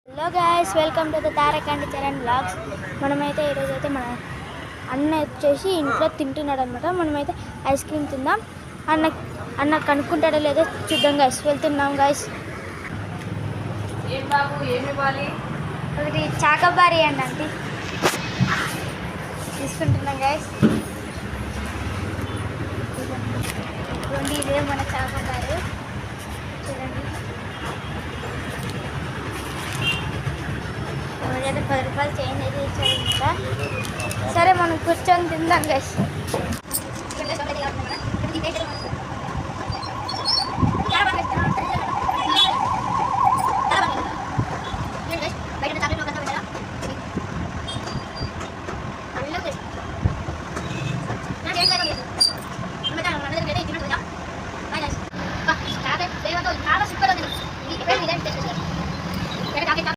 Hello guys, welcome to the Tarak and Charan blogs. మనమైతే ఈరోజైతే మన అన్న వచ్చేసి ఇంట్లో తింటున్నాడు అనమాట. మనమైతే ఐస్ క్రీమ్ తిందాం. అన్న కనుక్కుంటాడో లేదో చూద్దాం గాయస్. వెళ్తున్నాం గాయస్. ఏం బాబు ఏమి ఇవ్వాలి? ఒకటి చాకబారి అండి అంటే తీసుకుంటున్నాం గాయస్. ఇదిగోండి, ఇదే మన చాకబారి. చూడండి, 10 రూపాయలు చేంజ్ అయితే ఇచ్చారు కదా. సరే, మనం కూర్చొని తిందాం గైస్.